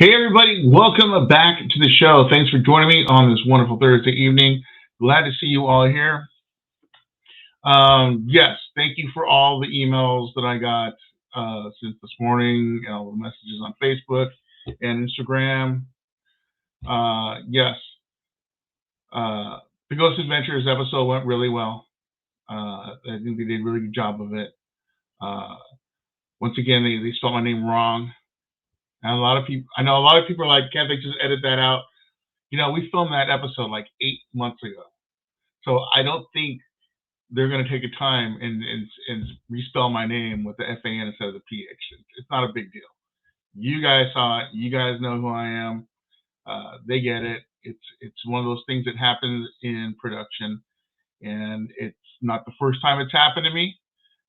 Hey, everybody, welcome back to the show. Thanks for joining me on this wonderful Thursday evening. Glad to see you all here. Yes, thank you for all the emails that I got since this morning, all the messages on Facebook and Instagram. Yes, the Ghost Adventures episode went really well. I think they did a really good job of it. Once again, they spelled my name wrong. And I know a lot of people are like, can't they just edit that out? We filmed that episode like 8 months ago. So I don't think they're going to take a time and respell my name with the FAN instead of the PH. It's not a big deal. You guys saw it. You guys know who I am. They get it. It's one of those things that happens in production, and it's not the first time it's happened to me.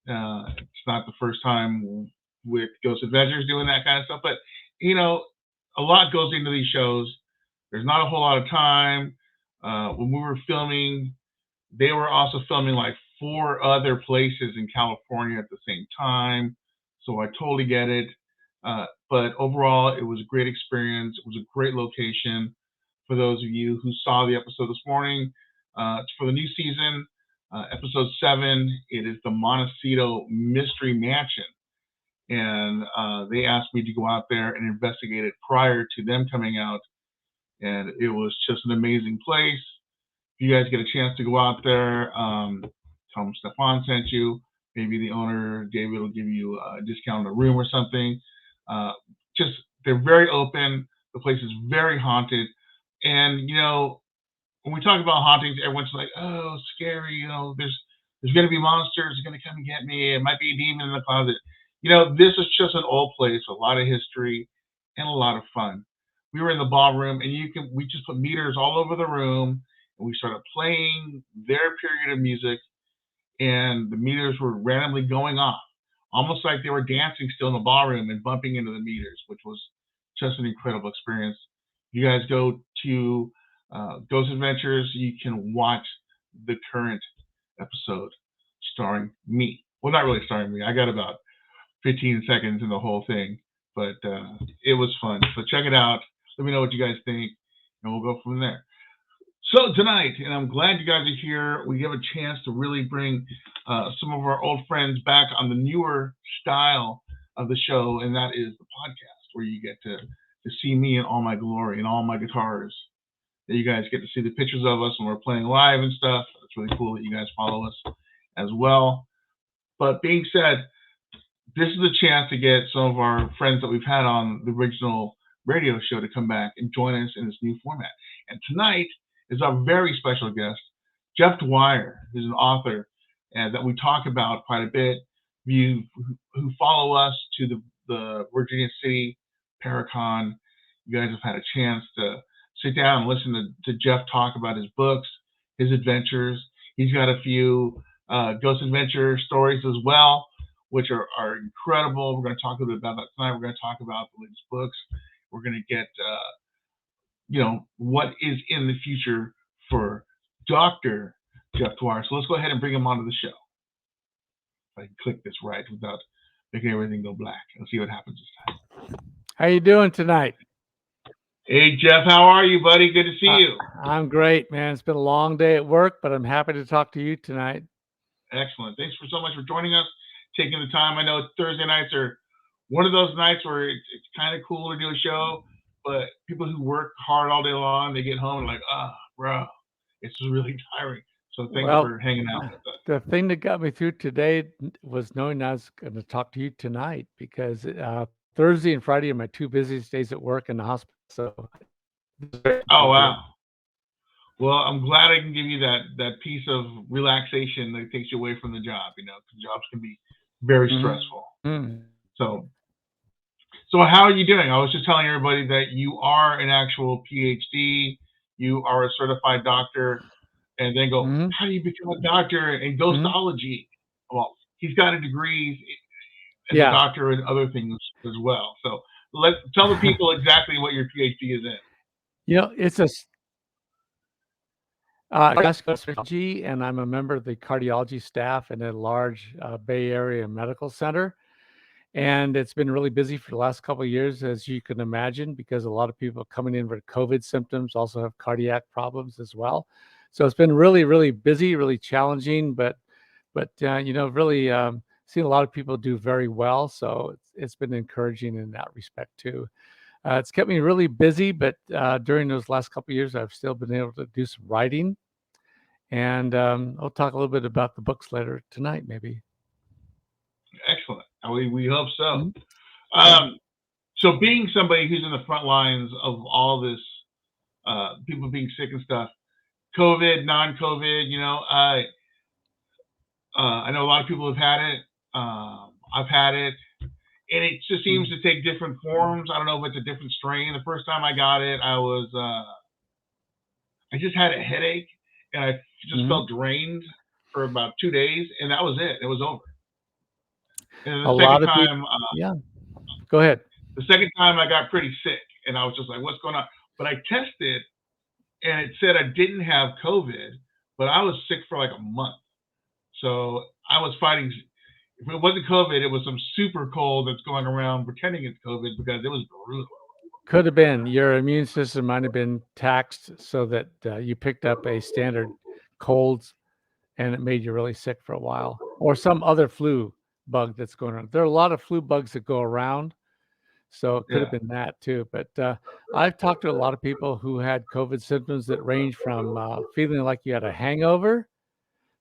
It's not the first time with Ghost Adventures doing that kind of stuff. But, a lot goes into these shows. There's not a whole lot of time. When we were filming, they were also filming like 4 other places in California at the same time. So I totally get it. But overall, it was a great experience. It was a great location. For those of you who saw the episode this morning, it's for the new season, episode 7. It is the Montecito Mystery Mansion. And they asked me to go out there and investigate it prior to them coming out. And it was just an amazing place. If you guys get a chance to go out there, tell them Stefan sent you. Maybe the owner, David, will give you a discount on a room or something. They're very open. The place is very haunted. And, when we talk about hauntings, everyone's like, oh, scary. There's going to be monsters going to come and get me. It might be a demon in the closet. This is just an old place, a lot of history, and a lot of fun. We were in the ballroom, and we just put meters all over the room, and we started playing their period of music, and the meters were randomly going off, almost like they were dancing still in the ballroom and bumping into the meters, which was just an incredible experience. You guys go to Ghost Adventures, you can watch the current episode starring me. Well, not really starring me. I got about 15 seconds in the whole thing, but it was fun. So check it out. Let me know what you guys think, and we'll go from there. So tonight, and I'm glad you guys are here, we have a chance to really bring some of our old friends back on the newer style of the show, and that is the podcast, where you get to see me in all my glory and all my guitars. That you guys get to see the pictures of us when we're playing live and stuff. It's really cool that you guys follow us as well. But being said, this is a chance to get some of our friends that we've had on the original radio show to come back and join us in this new format. And tonight is our very special guest, Jeff Dwyer, who's an author that we talk about quite a bit. You who follow us to the Virginia City Paracon, you guys have had a chance to sit down and listen to Jeff talk about his books, his adventures. He's got a few Ghost Adventure stories as well, which are incredible. We're going to talk a little bit about that tonight. We're going to talk about the latest books. We're going to get, what is in the future for Dr. Jeff Dwyer. So let's go ahead and bring him onto the show. If I can click this right without making everything go black. Let's see what happens this time. How you doing tonight? Hey, Jeff, how are you, buddy? Good to see you. I'm great, man. It's been a long day at work, but I'm happy to talk to you tonight. Excellent. Thanks so much for joining us, taking the time. I know Thursday nights are one of those nights where it's kind of cool to do a show, but people who work hard all day long, they get home and like, bro, it's just really tiring. So thanks for hanging out with us. The thing that got me through today was knowing I was going to talk to you tonight, because Thursday and Friday are my 2 busiest days at work in the hospital. So, oh wow. Well, I'm glad I can give you that piece of relaxation that takes you away from the job. Because jobs can be very stressful. Mm-hmm. So how are you doing? I was just telling everybody that you are an actual PhD. You are a certified doctor. And then go, how do you become a doctor in ghostology? Well, he's got a degree as a doctor and other things as well. So tell the people exactly what your PhD is in. It's a cardiology, and I'm a member of the cardiology staff in a large Bay Area medical center. And it's been really busy for the last couple of years, as you can imagine, because a lot of people coming in with COVID symptoms also have cardiac problems as well. So it's been really, really busy, really challenging, but really seen a lot of people do very well. So it's been encouraging in that respect too. It's kept me really busy, but during those last couple of years, I've still been able to do some writing. And I'll talk a little bit about the books later tonight, maybe. Excellent. We hope so. Mhm. Yeah. So being somebody who's in the front lines of all this, people being sick and stuff, COVID, non-COVID, I know a lot of people have had it. I've had it, and it just seems to take different forms. I don't know if it's a different strain. The first time I got it, I just had a headache, and I just felt drained for about 2 days, and that was it. It was over. And A lot of people, yeah. Go ahead. the second time I got pretty sick, and I was just like, "What's going on?" But I tested, and it said I didn't have COVID, but I was sick for like a month. So I was fighting. If it wasn't COVID, it was some super cold that's going around pretending it's COVID because it was brutal. Could have been. Your immune system might have been taxed so that you picked up a standard colds and it made you really sick for a while, or some other flu bug that's going around. There are a lot of flu bugs that go around, so it could have Yeah. been that too. But I've talked to a lot of people who had COVID symptoms that range from feeling like you had a hangover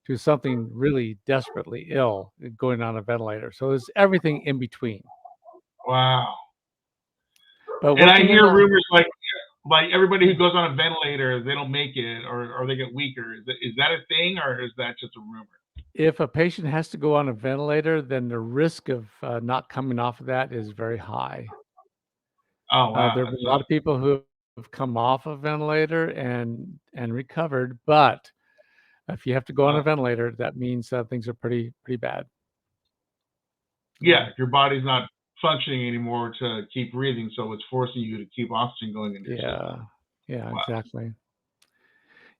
to something really desperately ill, going on a ventilator. So there's everything in between. Wow. But And I working in hear the rumors like everybody who goes on a ventilator, they don't make it or they get weaker. Is that a thing or is that just a rumor? if a patient has to go on a ventilator, then the risk of not coming off of that is very high. Oh wow, There have that been a lot sucks. of people who have come off a ventilator and recovered, but if you have to go on a Wow. ventilator, that means things are pretty bad. Yeah, your body's not functioning anymore to keep breathing, so it's forcing you to keep oxygen going into your system. Yeah, yeah, Wow. exactly.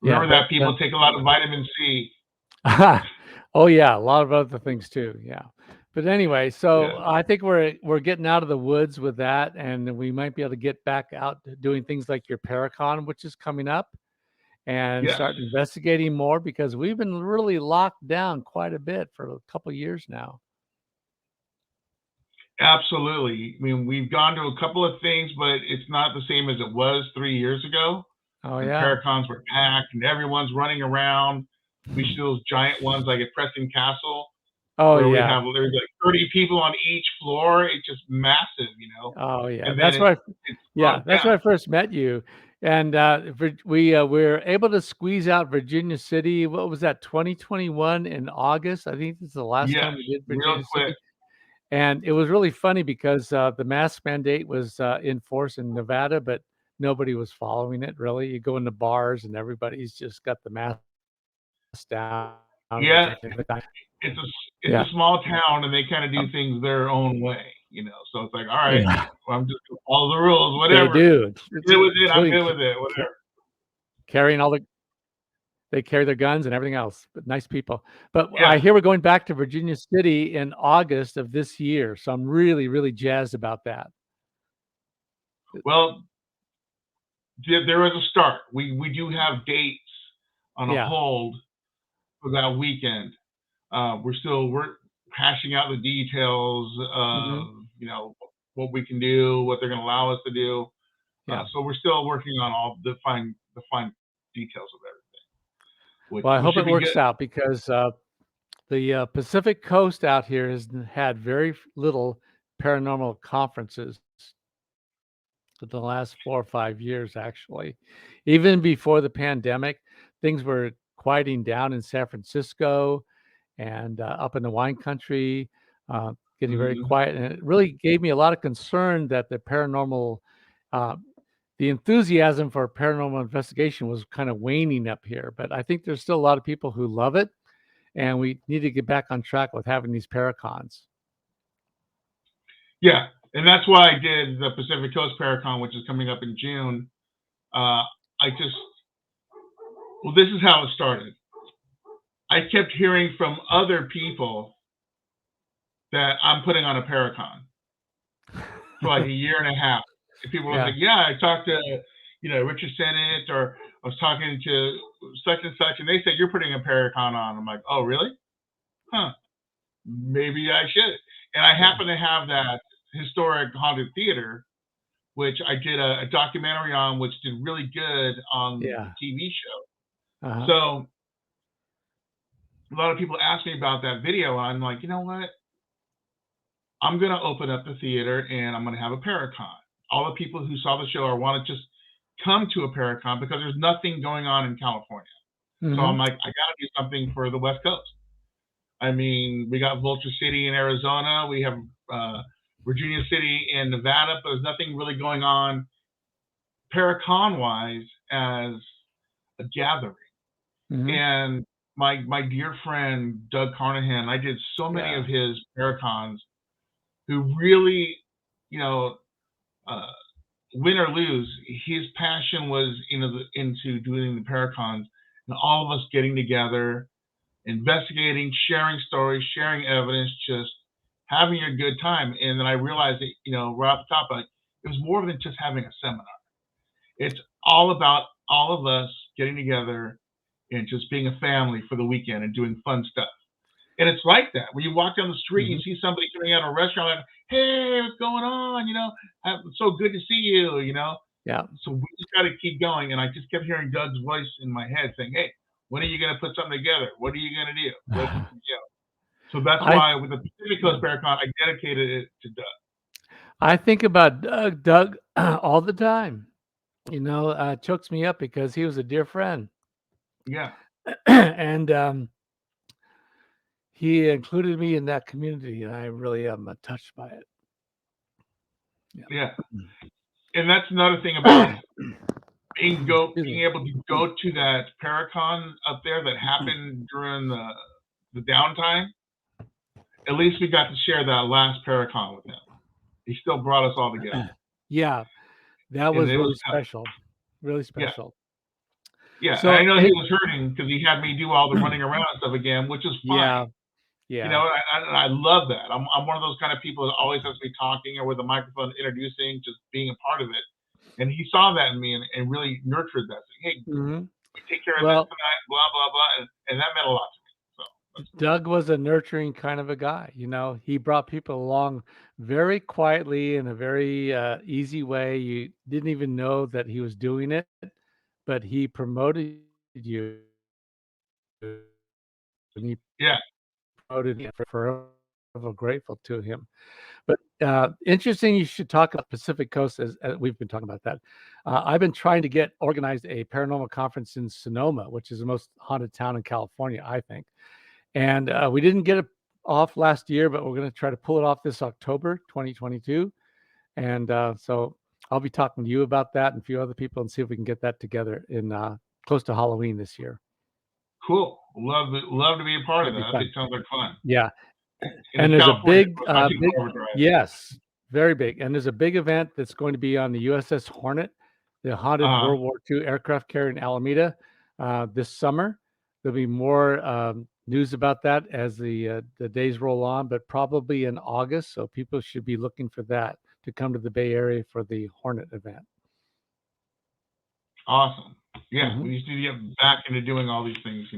Yeah, Remember but that people take a lot of vitamin C. oh yeah, a lot of other things too. Yeah. But anyway, so Yeah. I think we're getting out of the woods with that, and we might be able to get back out doing things like your Paracon, which is coming up, and Yes. start investigating more because we've been really locked down quite a bit for a couple of years now. Absolutely. I mean, we've gone to a couple of things, but it's not the same as it was 3 years ago. Oh And yeah. Paracons were packed and everyone's running around. We should do those giant ones like at Preston Castle, Oh where yeah. there's like 30 people on each floor. It's just massive, Oh yeah. And then it's slowed That's down. where I first met you. And we were able to squeeze out Virginia City. What was that? 2021 in August. I think this is the last Yes, time we did real Virginia quick. City. And it was really funny because the mask mandate was in force in Nevada, but nobody was following it really. You go into bars and everybody's just got the mask down and Yeah, everything. it's a it's Yeah. a small town and they kind of do Um, things their own way. So it's like, all right, yeah. well, I'm just gonna follow the rules, They whatever. do. Good with it, I'm Including good with it, whatever. carrying all the they carry their guns and everything else, but nice people. But I Yeah. hear we're going back to Virginia City in August of this year, so I'm really, really jazzed about that. Well, there is a start. We do have dates on a Yeah. hold for that weekend. We're hashing out the details Mhm. of what we can do, what they're going to allow us to do. Yeah. So we're still working on all the fine details of everything, Well, I which hope should it be good. works out because the Pacific Coast out here has had very little paranormal conferences for the last 4 or 5 years, actually. Even before the pandemic, things were quieting down in San Francisco and up in the wine country, getting very Hmm. quiet. And it really gave me a lot of concern that uh, the enthusiasm for paranormal investigation was kind of waning up here. But I think there's still a lot of people who love it, and we need to get back on track with having these paracons. Yeah, and that's why I did the Pacific Coast Paracon, which is coming up in June. I just well, this is how it started. I kept hearing from other people that I'm putting on a Paracon for like a year and a half. And people were Yeah. like, yeah, I talked to, Richard Sennett, or I was talking to such and such, and they said, you're putting a Paracon on. I'm like, oh, really? Huh. Maybe I should. And I happen to have that historic haunted theater, which I did a documentary on, which did really good on the Yeah. TV show. Uh-huh. So a lot of people ask me about that video, and I'm like, you know what? I'm going to open up the theater, and I'm going to have a Paracon. All the people who saw the show or want to just come to a Paracon, because there's nothing going on in California. So I'm like, I got to do something for the West Coast. I mean, we got Vulture City in Arizona. We have Virginia City in Nevada, but there's nothing really going on Paracon-wise as a gathering. And my dear friend, Doug Carnahan, I did so many of his Paracons, who really, win or lose, his passion was into doing the Paracons, and all of us getting together, investigating, sharing stories, sharing evidence, just having a good time. And then I realized that, right off the top, it was more than just having a seminar. It's all about all of us getting together and just being a family for the weekend and doing fun stuff. And it's like that. When you walk down the street, you see somebody coming out of a restaurant, like, hey, what's going on? It's so good to see you, Yeah. So we just got to keep going. And I just kept hearing Doug's voice in my head saying, hey, when are you going to put something together? What are you going to do? So that's why with the Pacific Coast Paracon, I dedicated it to Doug. I think about Doug all the time. It chokes me up because he was a dear friend. Yeah. And he included me in that community, and I really am touched by it. Yeah. And that's another thing about being able to go to that Paracon up there that happened during the downtime. At least we got to share that last Paracon with him. He still brought us all together. Yeah, that was really special. Really special. Yeah, so, I know he was hurting because he had me do all the running around stuff again, which is fine. Yeah. I love that. I'm one of those kind of people that always has to be talking or with a microphone introducing, just being a part of it. And he saw that in me and really nurtured that. Hey, you take care of this tonight, blah, blah, blah. And that meant a lot to me. So Doug was a nurturing kind of a guy. He brought people along very quietly in a very easy way. You didn't even know that he was doing it, but he promoted you. And he promoted you. Forever grateful to him. But interesting, you should talk about Pacific Coast, as we've been talking about that. I've been trying to get organized a paranormal conference in Sonoma, which is the most haunted town in California, I think. And we didn't get it off last year, but we're going to try to pull it off this October 2022. And so I'll be talking to you about that and a few other people and see if we can get that together in close to Halloween this year. Cool. Love to be a part of that. It sounds like fun. Yeah. And there's California, a big, yes, very big. And there's a big event that's going to be on the USS Hornet, the haunted World War II aircraft carrier in Alameda this summer. There'll be more news about that as the days roll on, but probably in August. So people should be looking for that to come to the Bay Area for the Hornet event. Awesome. Yeah, we used to get back into doing all these things.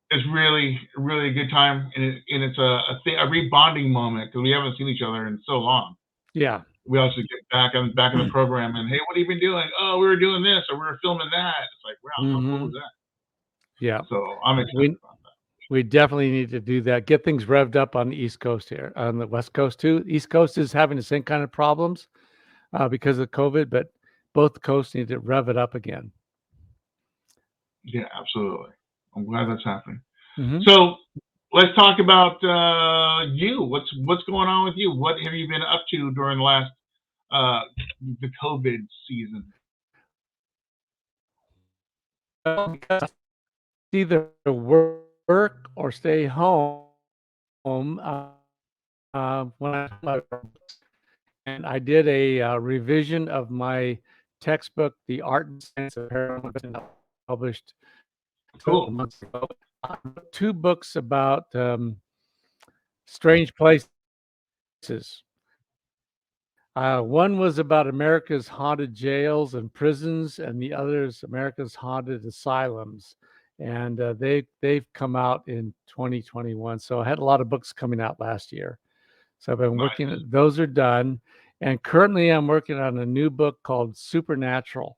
It's really, really a good time, and it's a rebonding moment because we haven't seen each other in so long. Yeah. We also get back in the program and, hey, what have you been doing? Oh, we were doing this or we were filming that. It's like, wow, how cool is that? Yeah. So I'm excited about that. We definitely need to do that. Get things revved up on the East Coast here, on the West Coast too. East Coast is having the same kind of problems because of COVID, but both coasts need to rev it up again. Yeah, absolutely. I'm glad that's happening. So let's talk about you. What's going on with you? What have you been up to during the last the COVID season? Because either work or stay home. When and I did a revision of my textbook, The Art and Science of Paranormal, published cool. months ago. 2 books about strange places. One was about America's haunted jails and prisons, and the other is America's haunted asylums. And they've come out in 2021. So I had a lot of books coming out last year. So I've been working Nice. those are done. And currently I'm working on a new book called Supernatural,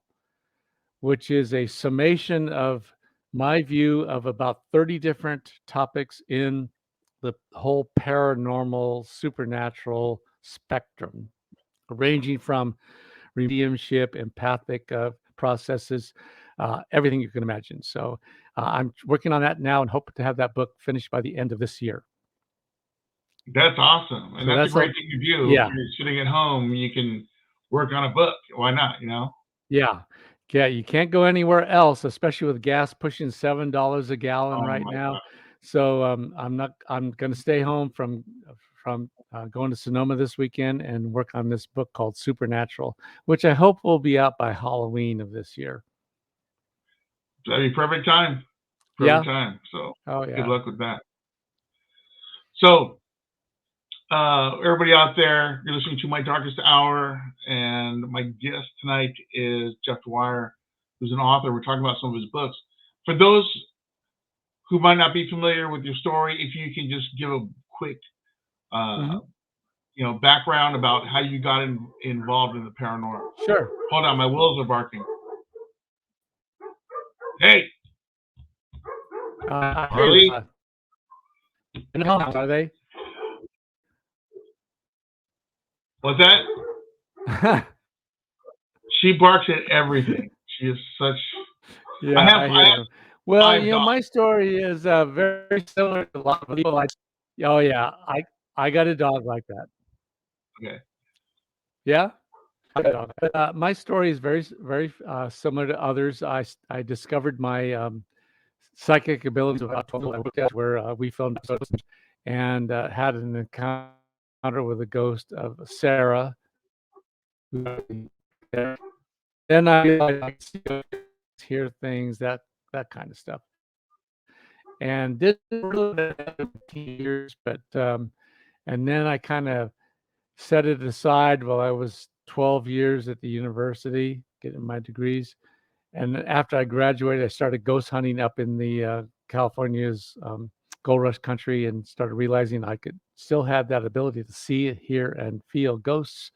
which is a summation of my view of about 30 different topics in the whole paranormal, supernatural spectrum, ranging from mediumship, empathic processes, everything you can imagine. So I'm working on that now and hope to have that book finished by the end of this year. That's awesome. And So that's a that's great thing to do. If yeah, you're sitting at home, you can work on a book. Why not, you know? yeah, yeah. You can't go anywhere else, especially with gas pushing $7 a gallon Oh right my now. God. So I'm going to stay home from going to Sonoma this weekend and work on this book called Supernatural, which I hope will be out by Halloween of this year. That'd be perfect time. Perfect Yeah. time. So Oh good yeah. luck with that. So everybody out there, you're listening to My Darkest Hour, and my guest tonight is Jeff Dwyer, who's an author. We're talking about some of his books. For those who might not be familiar with your story, if you can just give a quick, Mhm. background about how you got involved in the paranormal. Sure. Hold on, my wolves are barking. Hey, I hear Harley, you. In the house, are they? what's that? She barks at everything. She is such. I Yeah, have I I hear have them. Well, 5 dogs. my story is very similar to a lot of people. Oh yeah, I got a dog like that. Okay. Yeah, I got a dog. But, my story is very similar to others. I discovered my psychic abilities about 12 years old, where we filmed episodes and had an encounter with the ghost of Sarah. Then I realized I could see ghosts, hear things, that kind of stuff. And did a little bit of years, but and then I kind of set it aside while I was 12 years at the university getting my degrees. And after I graduated, I started ghost hunting up in the California's gold rush country and started realizing I could still have that ability to see, hear, and feel ghosts.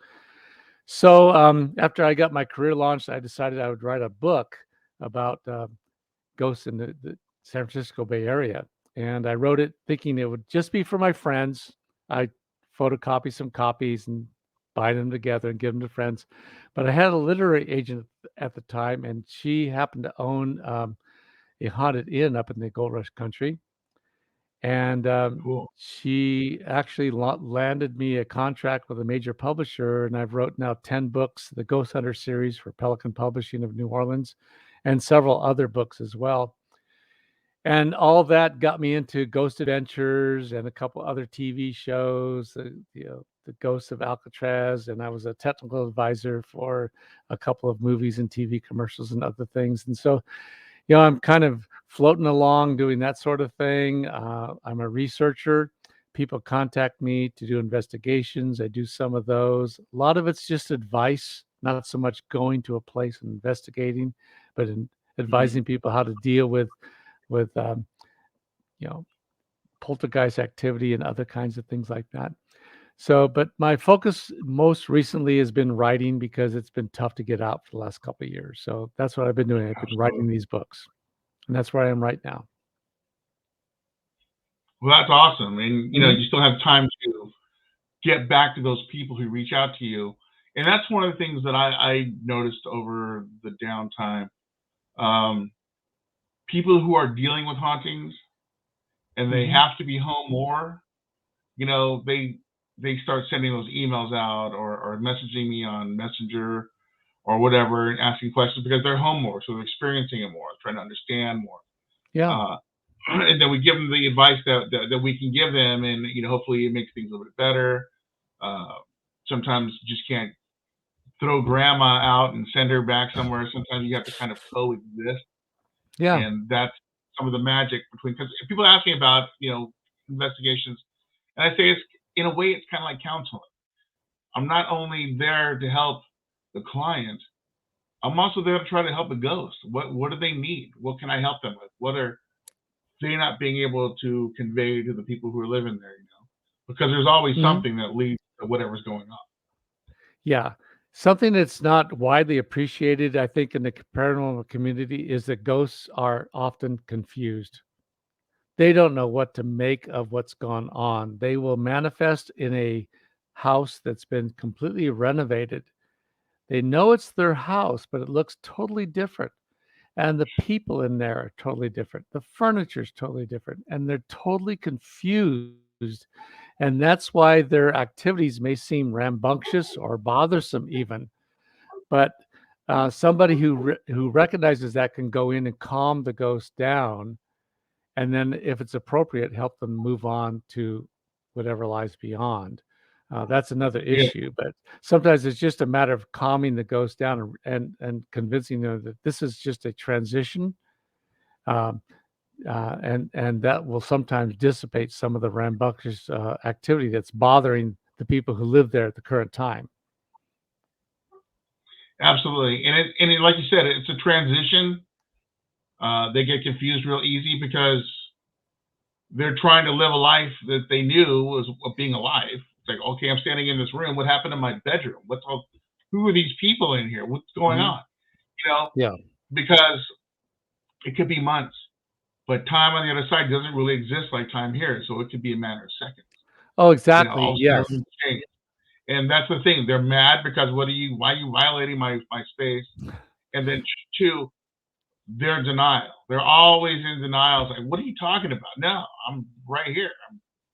So after I got my career launched, I decided I would write a book about ghosts in the San Francisco Bay Area. And I wrote it thinking it would just be for my friends. I photocopy some copies and bind them together and give them to friends. But I had a literary agent at the time, and she happened to own a haunted inn up in the Gold Rush country. And Cool. she actually landed me a contract with a major publisher, and I've wrote now 10 books, the Ghost Hunter series for Pelican Publishing of New Orleans, and several other books as well. And all that got me into Ghost Adventures and a couple other TV shows, the Ghosts of Alcatraz, and I was a technical advisor for a couple of movies and TV commercials and other things. And so, I'm kind of floating along doing that sort of thing. I'm a researcher. People contact me to do investigations. I do some of those. A lot of it's just advice, not so much going to a place and investigating, but advising people how to deal with you know poltergeist activity and other kinds of things like that. So, but my focus most recently has been writing because it's been tough to get out for the last couple of years. So that's what I've been doing. I've been writing Absolutely. these books, and that's where I am right now. Well, that's awesome. And Mhm. you still have time to get back to those people who reach out to you. And that's one of the things that I noticed over the downtime. Um, People who are dealing with hauntings and they Mhm. have to be home more, they start sending those emails out or messaging me on Messenger or whatever and asking questions because they're home more, so they're experiencing it more, trying to understand more. Yeah. Uh, and then we give them the advice that we can give them, and hopefully it makes things a little bit better. Uh, Sometimes you just can't throw grandma out and send her back somewhere. Sometimes you have to kind of coexist, Yeah. and that's some of the magic between. Because people ask me about investigations, And I say it's in a way it's kind of like counseling. I'm not only there to help the client, I'm also there to try to help the ghost. What do they need? What can I help them with? What are they not being able to convey to the people who are living there? Because there's always Mhm. something that leads to whatever's going on. Yeah. Something that's not widely appreciated, I think, in the paranormal community is that ghosts are often confused. They don't know what to make of what's gone on. They will manifest in a house that's been completely renovated. They know it's their house, but it looks totally different. And the people in there are totally different. The furniture's totally different. And they're totally confused. And that's why their activities may seem rambunctious or bothersome, even. But somebody who recognizes that can go in and calm the ghost down, and then if it's appropriate, help them move on to whatever lies beyond. That's another Yeah, issue, but sometimes it's just a matter of calming the ghost down and convincing them that this is just a transition, um, and that will sometimes dissipate some of the rambunctious activity that's bothering the people who live there at the current time. absolutely. Like you said, it's a transition. They get confused real easy because they're trying to live a life that they knew was being alive. It's like, okay, I'm standing in this room. What happened to my bedroom? Who are these people in here? What's going Mhm. on? You know, Yeah. because it could be months, but time on the other side doesn't really exist like time here. So it could be a matter of seconds. Oh, exactly. All of a sudden Yes. everything's changed. And that's the thing. They're mad because why are you violating my space? And then two, they're in denial. They're always in denial. It's like, what are you talking about? No, I'm right here.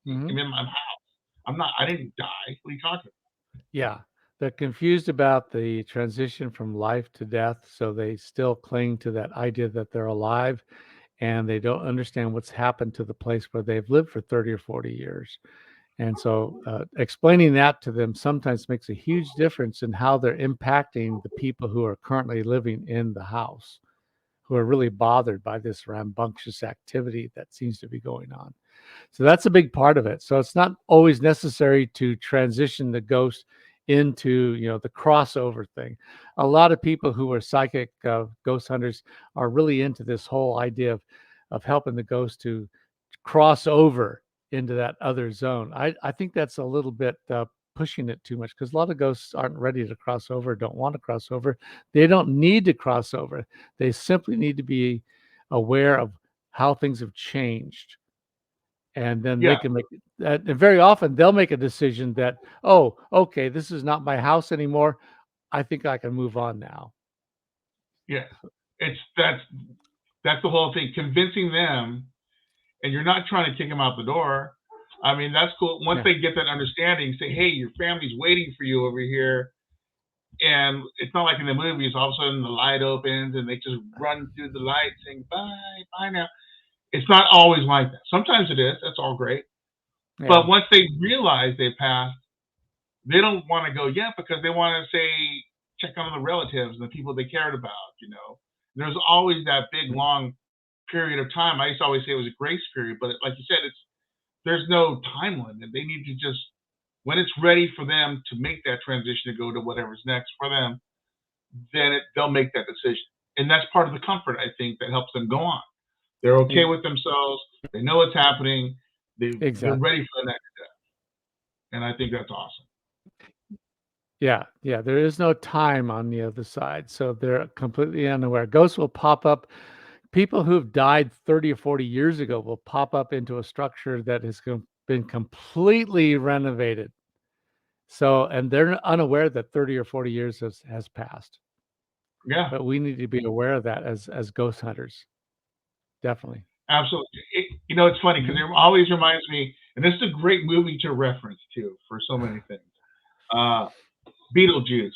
Hmm. I'm in my house. I didn't die. What are you talking Yeah. They're confused about the transition from life to death, so they still cling to that idea that they're alive, and they don't understand what's happened to the place where they've lived for 30 or 40 years. And so, explaining that to them sometimes makes a huge difference in how they're impacting the people who are currently living in the house, who are really bothered by this rambunctious activity that seems to be going on. So that's a big part of it. So it's not always necessary to transition the ghost into, the crossover thing. A lot of people who are psychic ghost hunters are really into this whole idea of helping the ghost to cross over into that other zone. I think that's a little bit pushing it too much, because a lot of ghosts aren't ready to cross over, don't want to cross over. They don't need to cross over. They simply need to be aware of how things have changed, and then they about? can make that. And very often they'll make a decision that, oh, okay, this is not my house anymore. I think I can move on now. Yeah, yeah. That's the whole thing. Convincing them, and you're not trying to kick them out the door. I mean, that's cool. Once Yeah. they get that understanding, say, hey, your family's waiting for you over here. And it's not like in the movies, all of a sudden the light opens and they just run through the light saying, bye, bye now. It's not always like that. Sometimes it is. That's all great. Yeah. But once they realize they passed, they don't want to go yet because they want to say, check on the relatives and the people they cared about. There's always that big, Mhm. long period of time. I used to always say it was a grace period, but like you said, there's no time limit. They need to just, when it's ready for them to make that transition to go to whatever's next for them, then they'll make that decision. And that's part of the comfort, I think, that helps them go on. They're okay E- with themselves. They know what's happening. They're Exactly. ready for the next step. And I think that's awesome. Yeah, yeah, there is no time on the other side, so they're completely unaware. Ghosts will pop up. People who've died 30 or 40 years ago will pop up into a structure that has been completely renovated. So, and they're unaware that 30 or 40 years has passed. Yeah, But we need to be aware of that as ghost hunters. Definitely. absolutely. It's funny because Mhm. it always reminds me, and this is a great movie to reference too for so many things. Uh, Beetlejuice.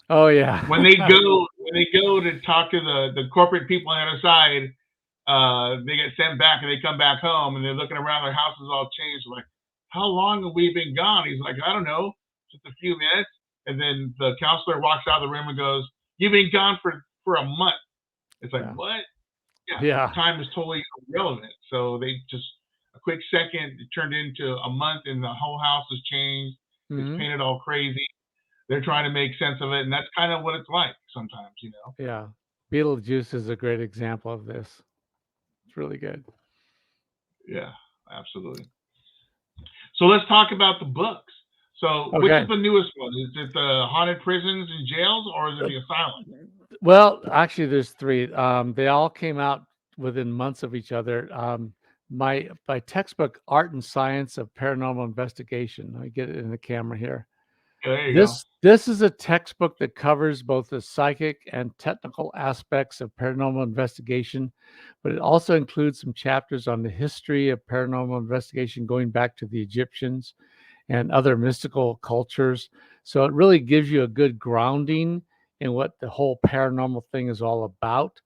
Oh yeah. When they go to talk to the corporate people on the other side, they get sent back and they come back home and they're looking around, their house is all changed. Like, how long have we been gone? He's like, I don't know, just a few minutes. And then the counselor walks out of the room and goes, you've been gone for a month. It's like, Yeah. what? Yeah, Yeah. time is totally irrelevant. So they just, quick second it turned into a month, and the whole house has changed. It's Hmm. painted all crazy. They're trying to make sense of it, and that's kind of what it's like sometimes, you know. Yeah. Beetlejuice is a great example of this. It's really good. Yeah, absolutely. So let's talk about the books. So which is Okay. the newest one? Is it the haunted prisons and jails, or is it the asylum? Well, actually, there's three. They all came out within months of each other. My textbook, Art and Science of Paranormal Investigation. Let me get it in the camera here. Yeah, there you go. This is a textbook that covers both the psychic and technical aspects of paranormal investigation, but it also includes some chapters on the history of paranormal investigation going back to the Egyptians and other mystical cultures. So it really gives you a good grounding in what the whole paranormal thing is all about.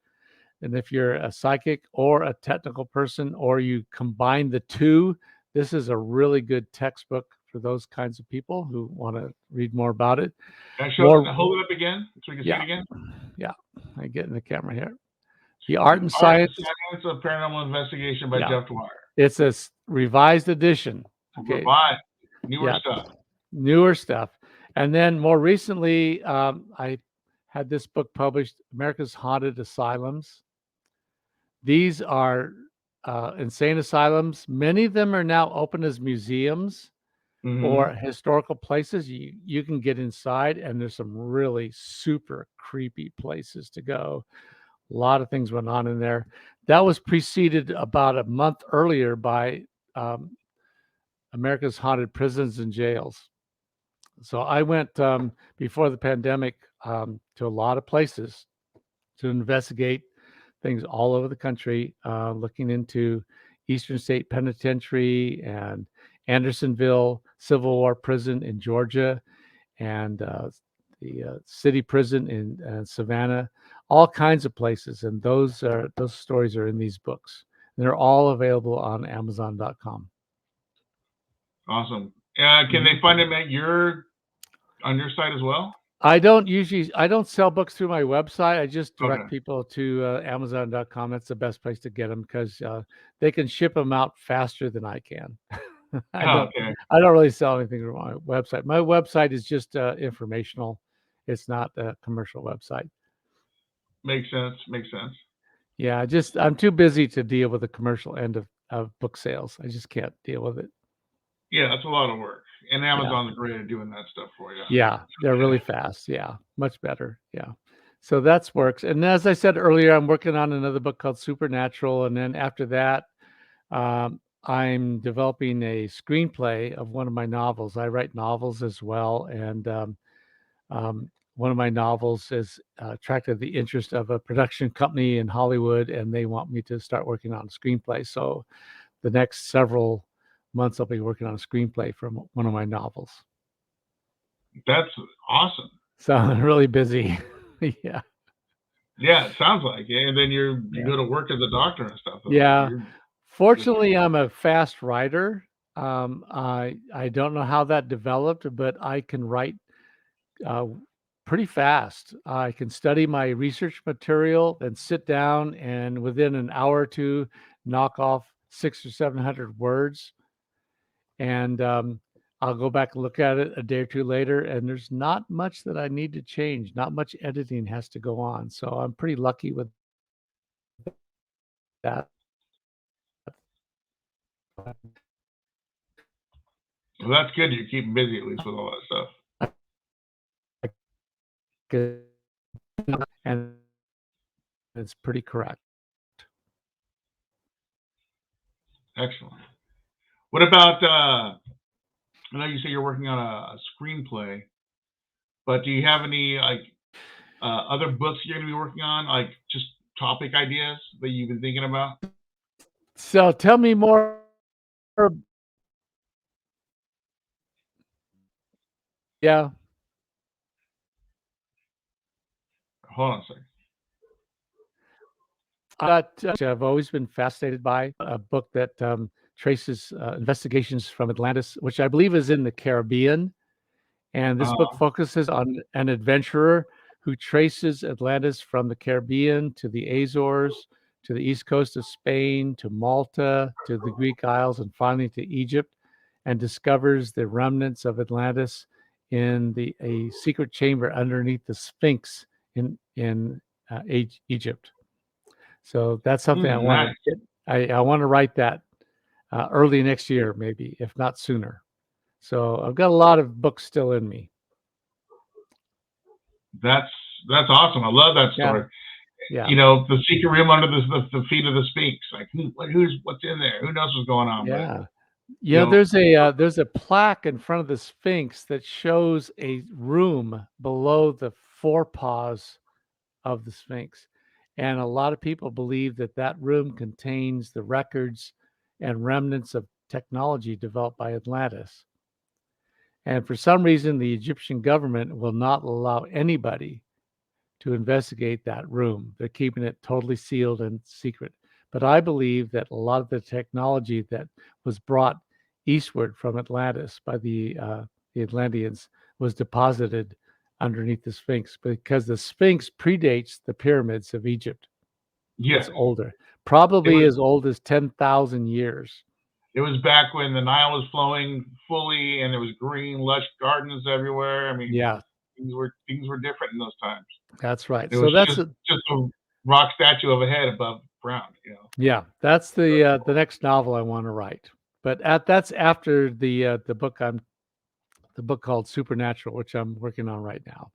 And if you're a psychic or a technical person, or you combine the two, this is a really good textbook for those kinds of people who want to read more about it. Can I More, hold it up again so we can see yeah, it again? yeah. I get in the camera here. The Art and Art and Science, Science of Paranormal Investigation by yeah, Jeff Dwyer. it's a revised edition. Okay, Revised, newer yeah, stuff. newer stuff. And then more recently, I had this book published, America's Haunted Asylums. These are insane asylums. Many of them are now open as museums or historical places. You can get inside, and there's some really super creepy places to go. A lot of things went on in there. That was preceded about a month earlier by um, America's Haunted Prisons and Jails. So I went before the pandemic to a lot of places to investigate things all over the country, looking into Eastern State Penitentiary and Andersonville Civil War Prison in Georgia, and the city prison in Savannah, all kinds of places. And those stories are in these books. And they're all available on Amazon.com. Awesome. Can they find them on your site as well? I don't sell books through my website. I just direct Okay. people to Amazon.com. That's the best place to get them because they can ship them out faster than I can. I don't Okay. really sell anything through my website. My website is just informational. It's not a commercial website. Makes sense. Makes sense. Yeah, I'm too busy to deal with the commercial end of book sales. I just can't deal with it. Yeah, that's a lot of work. And Yeah. Amazon's great at doing that stuff for you. Yeah, they're really fast. Yeah, much better. Yeah. So that's works. And as I said earlier, I'm working on another book called Supernatural. And then after that, I'm developing a screenplay of one of my novels. I write novels as well. And one of my novels has attracted the interest of a production company in Hollywood, and they want me to start working on a screenplay. So the next several months, I'll be working on a screenplay from one of my novels. That's awesome. So I'm really busy. Yeah. Yeah, it sounds like it. And then you go to work as a doctor and stuff. Yeah. You're Fortunately, I'm a fast writer. I don't know how that developed, but I can write pretty fast. I can study my research material, then sit down, and within an hour or two, knock off 600 or 700 words. And I'll go back and look at it a day or two later, and there's not much that I need to change. Not much editing has to go on. So I'm pretty lucky with that. well, that's good. You're keeping busy at least with all that stuff. And it's pretty correct. Excellent. What about I know you say you're working on a screenplay, but do you have any like other books you're going to be working on, like just topic ideas that you've been thinking about? So tell me more. Yeah. Hold on a second. I've always been fascinated by a book that traces investigations from Atlantis, which I believe is in the Caribbean. And this book focuses on an adventurer who traces Atlantis from the Caribbean to the Azores to the east coast of Spain, to Malta, to the Greek Isles, and finally to Egypt, and discovers the remnants of Atlantis in a secret chamber underneath the Sphinx in Egypt. So that's something I want Nice. to get. I want to write that early next year, maybe, if not sooner. So I've got a lot of books still in me. That's awesome. I love that story. Yeah. You know, the secret room under the feet of the Sphinx. Like, what's in there? Who knows what's going on? Yeah. But, you know, there's a plaque in front of the Sphinx that shows a room below the forepaws of the Sphinx. And a lot of people believe that that room contains the records and remnants of technology developed by Atlantis. And for some reason, the Egyptian government will not allow anybody to investigate that room. They're keeping it totally sealed and secret. But I believe that a lot of the technology that was brought eastward from Atlantis by the Atlanteans was deposited underneath the Sphinx, because the Sphinx predates the pyramids of Egypt. yes, It's older, probably as old as 10,000 years. It was back when the Nile was flowing fully and there was green, lush gardens everywhere. I mean, Yeah, things were different in those times. that's right. It So was that's just a rock statue of a head above ground, you know. Yeah, that's the next novel I want to write. But that's after the book called Supernatural, which I'm working on right now.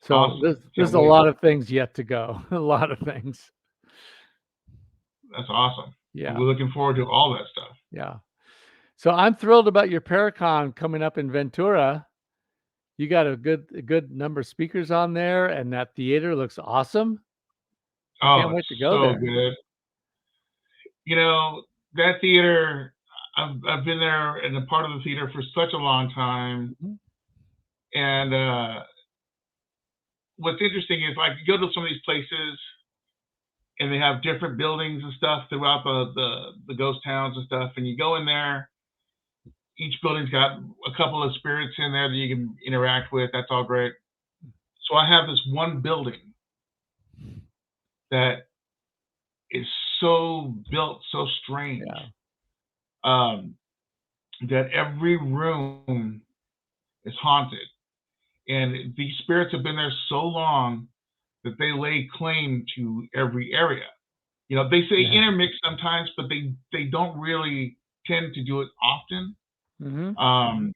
So Awesome. there's a lot of things yet to go. A lot of things. That's awesome. Yeah. We're looking forward to all that stuff. Yeah. So I'm thrilled about your Paracon coming up in Ventura. You got a good number of speakers on there, and that theater looks awesome. I can't wait to go there. Good. You know, that theater, I've been there and a part of the theater for such a long time. Mm-hmm. And what's interesting is, like, you go to some of these places and they have different buildings and stuff throughout the ghost towns and stuff, and you go in there, each building's got a couple of spirits in there that you can interact with. That's all great. So I have this one building that is so built so strange, that every room is haunted, and these spirits have been there so long that they lay claim to every area. You know, they say intermix sometimes, but they don't really tend to do it often. Mm-hmm.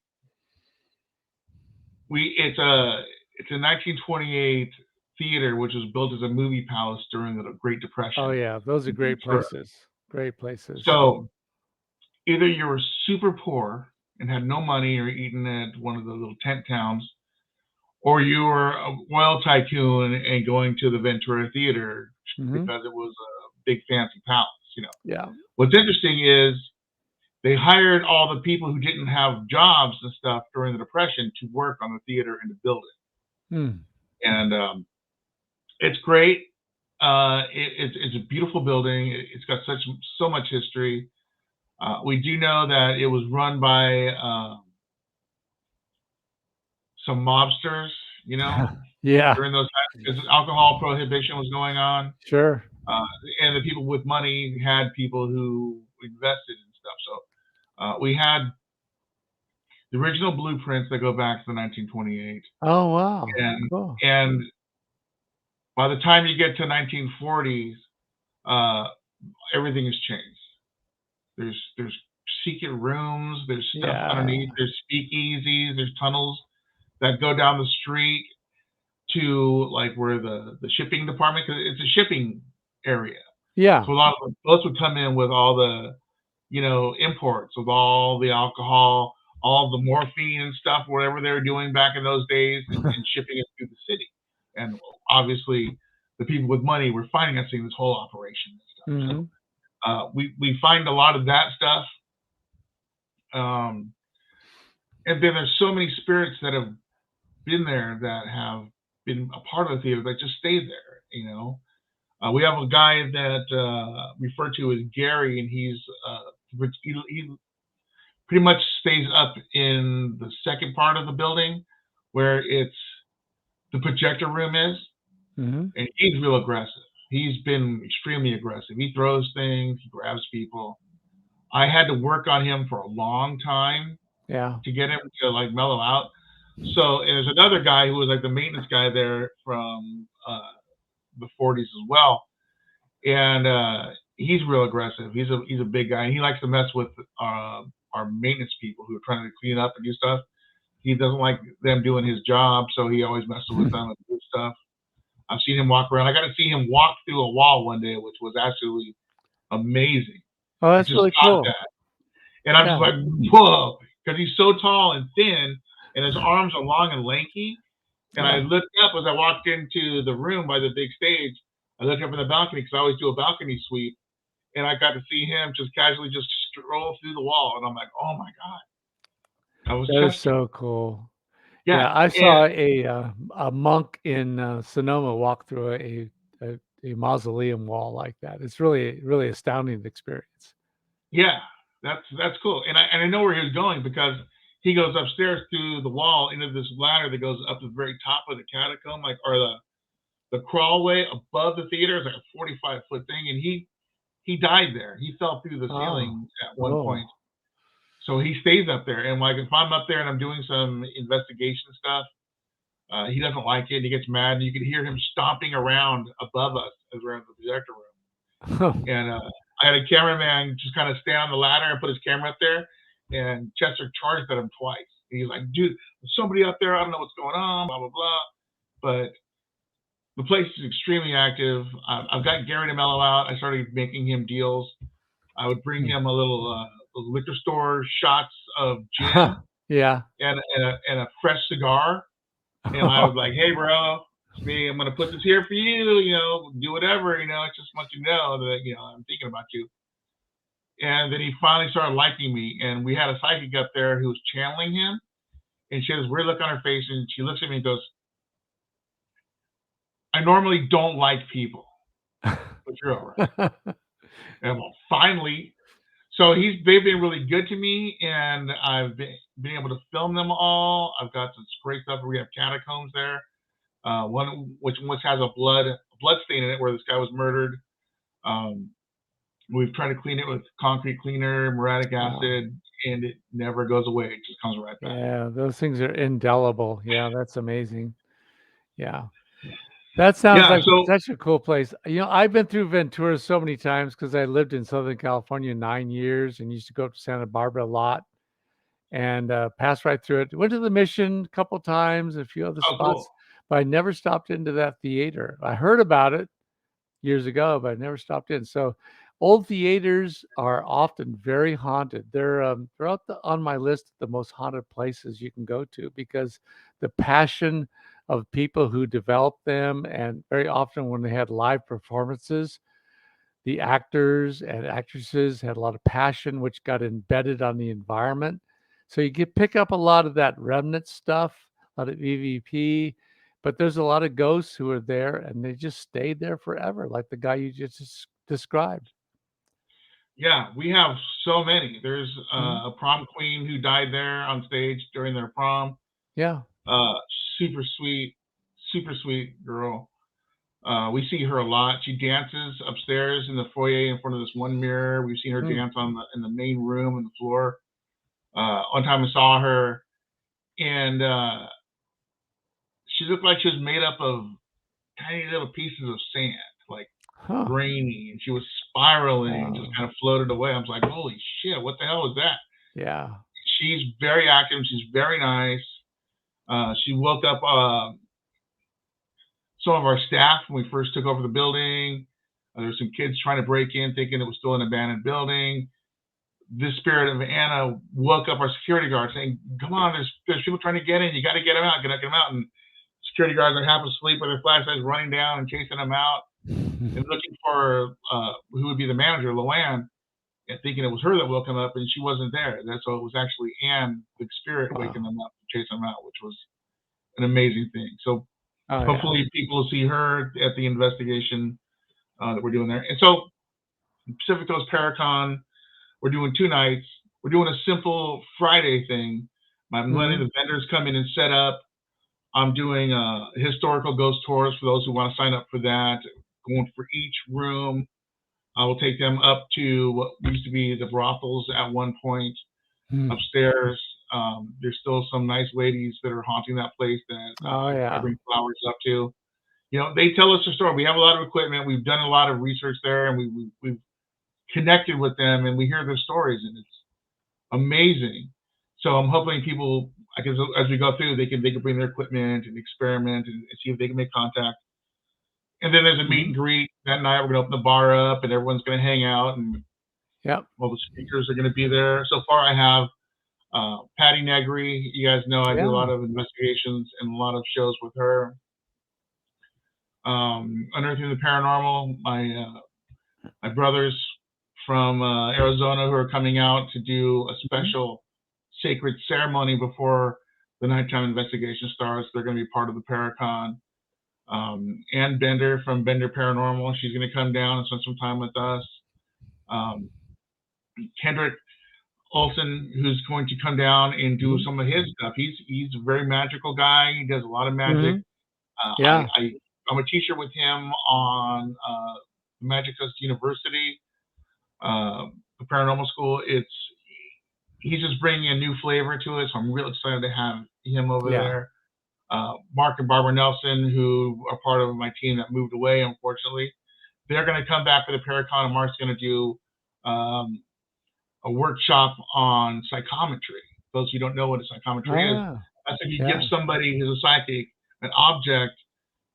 It's a 1928 theater, which was built as a movie palace during the Great Depression. Oh yeah, those are great places. Great places. So either you were super poor and had no money or eating at one of the little tent towns, or you were a oil tycoon and going to the Ventura Theater because it was a big fancy palace, you know. Yeah. What's interesting is they hired all the people who didn't have jobs and stuff during the Depression to work on the theater and to build it. And it's great. It's a beautiful building. It's got so much history. We do know that it was run by some mobsters, you know, during those times, because alcohol prohibition was going on. Sure. And the people with money had people who invested in stuff. So we had the original blueprints that go back to the 1928. Oh wow! And cool. And by the time you get to 1940s, everything has changed. There's secret rooms. There's stuff underneath. There's speakeasies. There's tunnels that go down the street to, like, where the shipping department, because it's a shipping area. Yeah. So a lot of boats would come in with all the, you know, imports of all the alcohol, all the morphine and stuff, whatever they were doing back in those days, and shipping it through the city. And obviously, the people with money were financing this whole operation and stuff. So we find a lot of that stuff. And then there's so many spirits that have been there that have been a part of the theater that just stayed there, you know. We have a guy that referred to as Gary, and he pretty much stays up in the second part of the building where the projector room is, and he's real aggressive. he's been extremely aggressive. He throws things, he grabs people. I had to work on him for a long time Yeah. to get him to like mellow out. So and there's another guy who was like the maintenance guy there from the 40s as well, and he's real aggressive. He's a big guy, and he likes to mess with our maintenance people who are trying to clean up and do stuff. He doesn't like them doing his job, so he always messes with them and do stuff. I've seen him walk around. I got to see him walk through a wall one day, which was absolutely amazing. Oh, I that's just really got cool. that, and I'm just Yeah. like, whoa, because he's so tall and thin, and his arms are long and lanky. And I Yeah. looked up as I walked into the room by the big stage. I looked up in the balcony because I always do a balcony sweep, and I got to see him just casually just stroll through the wall, and I'm like, oh my god, I was That is Chester. so cool. Yeah, Yeah, I and saw a monk in Sonoma walk through a mausoleum wall like that. It's really really astounding experience. yeah, that's cool. And I know where he was going because he goes upstairs through the wall into this ladder that goes up to the very top of the catacomb, like or the crawlway above the theater is like a 45-foot thing, and he died there. He fell through the Oh, ceiling at one whoa. point. So he stays up there, and like if I'm up there and I'm doing some investigation stuff, he doesn't like it. He gets mad, and you can hear him stomping around above us as we're in the projector room. And I had a cameraman just kind of stand on the ladder and put his camera up there, and Chester charged at him twice. And he's like, "Dude, there's somebody up there. I don't know what's going on. Blah blah blah." But the place is extremely active. I've got Gary to mellow out. I started making him deals. I would bring him a little liquor store shots of gin Yeah. and a fresh cigar, and I was like, "Hey, bro, it's me. I'm gonna put this here for you. You know, do whatever. You know, I just want you to know that I'm thinking about you." And then he finally started liking me, and we had a psychic up there who was channeling him, and she had this weird look on her face, and she looks at me and goes, "I normally don't like people, but you're all right." And well, finally, so they've been really good to me, and I've been able to film them all. I've got some great stuff. We have catacombs there. One which has a blood stain in it where this guy was murdered. Um, we've tried to clean it with concrete cleaner, muriatic Wow. acid, and it never goes away. It just comes right back. Yeah, those things are indelible. Yeah, that's amazing. Yeah. That sounds Yeah. like So such a cool place. I've been through Ventura so many times because I lived in Southern California 9 years and used to go up to Santa Barbara a lot and passed right through it. Went to the Mission a couple times, a few other oh, cool. spots, but I never stopped into that theater. I heard about it years ago, but I never stopped in. So old theaters are often very haunted. They're on my list of the most haunted places you can go to because the passion of people who developed them, and very often when they had live performances, the actors and actresses had a lot of passion, which got embedded on the environment. So you get pick up a lot of that remnant stuff, a lot of EVP, but there's a lot of ghosts who are there and they just stayed there forever, like the guy you just described. Yeah, we have so many. There's Mhm. a prom queen who died there on stage during their prom. Yeah. Uh, super sweet, super sweet girl. We see her a lot. She dances upstairs in the foyer in front of this one mirror. We've seen her Mm. dance in the main room on the floor. One time I saw her, and she looked like she was made up of tiny little pieces of sand, like Huh. grainy, and she was spiraling and just Wow. kind of floated away. I was like, holy shit, what the hell is that? Yeah. She's very active. She's very nice. She woke up some of our staff when we first took over the building. There's some kids trying to break in, thinking it was still an abandoned building. This spirit of Anna woke up our security guard, saying, "Come on, there's people trying to get in. You got to get them out. Get them out." And security guards are half asleep with their flashlights, running down and chasing them out and looking for who would be the manager, Loanne, and thinking it was her that woke them up, and she wasn't there. That's so it was actually Anne, the spirit, waking Wow. them up, chasing them out, which was an amazing thing. So Oh yeah. hopefully people will see her at the investigation that we're doing there. And so Pacific Coast Paracon, we're doing 2 nights. We're doing a simple Friday thing. I'm letting Hmm. the vendors come in and set up. I'm doing historical ghost tours for those who want to sign up for that. going for each room. I will take them up to what used to be the brothels at one point Hmm. upstairs. There's still some nice ladies that are haunting that place that Oh I yeah. bring flowers up to. They tell us their story. We have a lot of equipment. We've done a lot of research there, and we've connected with them, and we hear their stories, and it's amazing. So I'm hoping people, I guess, as we go through, they can bring their equipment and experiment and see if they can make contact. And then there's a meet Hmm. and greet that night. We're gonna open the bar up, and everyone's gonna hang out, and Yep. all the speakers are gonna be there. So far, I have Patty Negri. You guys know I do a lot Yeah. of investigations and a lot of shows with her. Unearthing the Paranormal. My brothers from Arizona who are coming out to do a Mhm. special sacred ceremony before the nighttime investigation starts. They're going to be part of the Paracon. Ann Bender from Bender Paranormal, she's going to come down and spend some time with us. Um, Kendrick Olson, who's going to come down and do Mhm. some of his stuff. He's a very magical guy. He does a lot of magic. Mhm. Uh, I, Yeah. I I'm a teacher with him on Magic Coast University, uh, the paranormal school. He's just bringing a new flavor to it, so I'm real excited to have him over Yeah. there. Mark and Barbara Nelson, who are part of my team that moved away, unfortunately, they're going to come back for the Paracon, and Mark's going to do um, a workshop on psychometry. Those who don't know what a psychometry is, Ah. that's if you give Yeah. somebody who's a psychic an object,